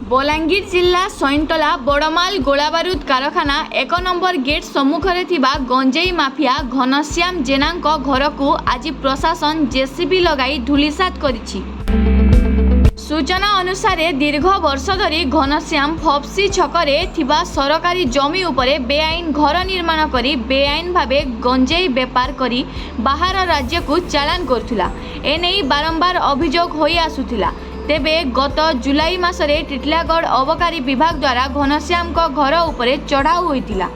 बलांगीर जिला सैंतला बड़माल गोलाबारूद कारखाना 1 number gate सम्मुखरे थिबा गंजेई माफिया घनश्याम जेना घर को आज प्रशासन जेसीबी लगाई धूलिसात करिछि। सूचना अनुसार दीर्घ वर्ष धरी घनश्याम फप्सी छकरे थिबा सरकारी जमी उपरे बेआईन घर निर्माण करी बेआईन भावे गंजेई बेपार करी बाहर राज्य को चालान करथुला। एने बारंबार अभियोग होई आसुथिला। तेबे गत जुलाई मासरे टिटलागढ़ अबकारी विभाग द्वारा घनश्याम को घर उपरे चढ़ाऊ होइतिला।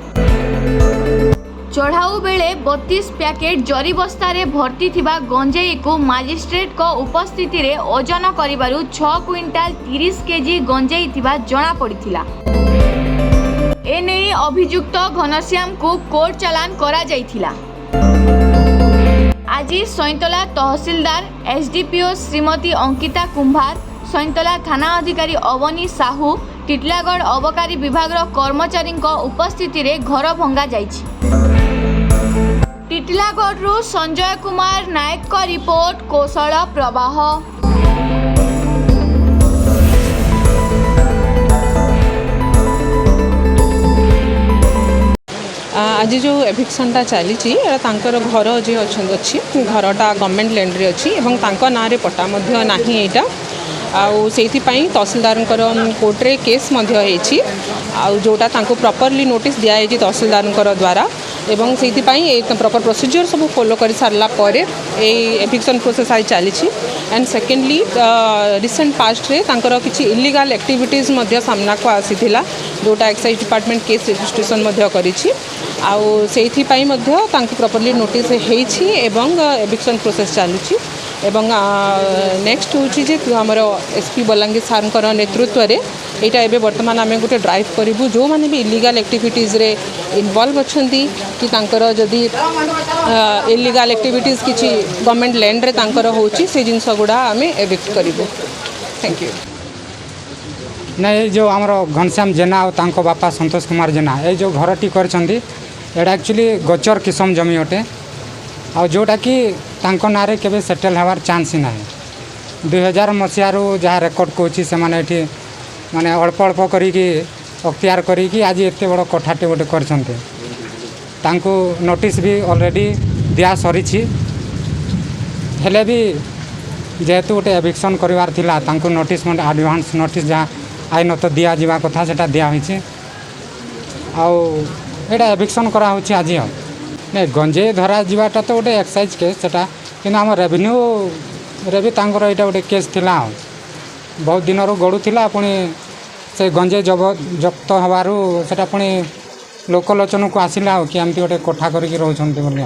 चढ़ाऊ बेले 32 पैकेट जरी बस्तारे भर्ती थिबा गंजेई को मजिस्ट्रेट को उपस्थिति रे ओजन करिबारु 6 क्विंटाल 30 केजी गंजेई थिबा जना पड़िथिला। एने अभियुक्त घनश्याम को कोर्ट चालान करा जाइथिला। आज सैंतला तहसीलदार एसडीपीओ श्रीमती अंकिता कुंभार, सैंतला थाना अधिकारी अवनी साहू, टिटलागढ़ अबकारी विभाग कर्मचारी उपस्थिति रे घर भंगा जाइछि। टिटलागढ़ संजय कुमार नायक का रिपोर्ट, कौशल प्रवाह। आज जो एभिक्शनटा चली घर जी अच्छी घरटा गवर्नमेंट लैंड रे अच्छी एवं ना रे पट्टा नहीं यहाँ से तहसीलदार कोर्टे केस जोटा प्रॉपर्ली नोटिस दिखाई तहसीलदार द्वारा एवं से प्रॉपर प्रोसीजर सब फॉलो कर सारा पर एभिक्शन प्रोसेस आज चली। एंड सेकेंडली रिसेंट पास्ट रे किसी इलीगल एक्टिविटीज सामना को आसीथिला जोटा एक्साइज डिपार्टमेंट केस रजिस्ट्रेशन करिछि आउ सेइथिपाई प्रॉपर्ली नोटिस होइछि एवं एभिक्शन प्रोसेस चलुछि। एवं नेक्स्ट होछि जे हमर एसपी बलांगीर सार नेतृत्व रे एटा एबे वर्तमान आमे गोटे ड्राइव करिवु जो माने भी इलीगल एक्टिविटीज रे इन्वॉल्व अछंती कि तांकर जदि इलीगल एक्टिविटीज किछि गवर्नमेंट लैंड रे तांकर होछि से जिंस गुडा आमे एविक्ट करिवु। Thank you. नहीं जो आमर घनश्याम जेना और तांको बापा संतोष कुमार जेना ये जो घरटी करछंती एटा एक्चुअली गोचर किसम जमी अटे आ जोटा कि तांको नारे केबे सेटल हवार चांस ही नाही। 2000 मसीहारू जहाँ रेकर्ड कोची से माने एठी माने अल्प अल्प करिकी अख्तियार करिकी आज एते बड़ कोठाटे गोटे करछंती तांको नोटिस भी ऑलरेडी दिया सरीछि हेले भी जेहेतु गोटे एविक्शन करिवार थिला तांको नोटिस मतलब एडवांस नोटिस जहाँ आईन तो दिया जावा कथा सेटा दिया होइछि आउ एटा एविक्शन करा होछि आज नहीं गंजे धरा जीवाटा तो गोटे एक्साइज केस सेटा कि आम रेवेन्यू रे भी तांकर एटा गोटे केस थिला बहुत दिन गड़ूला पुणी से गंजे जब्त हबारू सेटा पुणी लोकलोचन को आसिला कि एमती गोटे कोठा करिकी रहउछंती बोली।